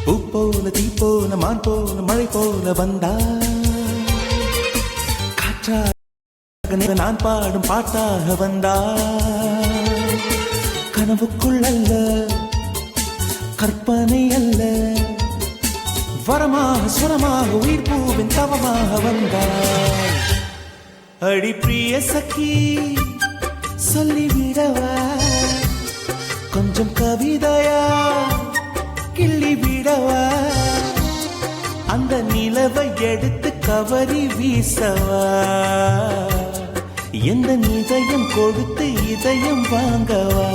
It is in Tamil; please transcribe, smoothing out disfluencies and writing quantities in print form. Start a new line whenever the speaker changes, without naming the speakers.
பூ போல தீ போல மான் போல மழை போல வந்தா காற்றாக நான் பாடும் பாட்டாக வந்தா கனவுக்குள் அல்ல கற்பனை அல்ல வரமாக சுரமாக உயிர் பூவின் தவமாக வந்தாள் அடி பிரிய சखी சொல்லிவிடவா கொஞ்சம் கவிதையா கிள்ளி விடவா அந்த நிலவை எடுத்து கவரி வீசவா எந்த இதயம் கொடுத்து இதயம் வாங்கவா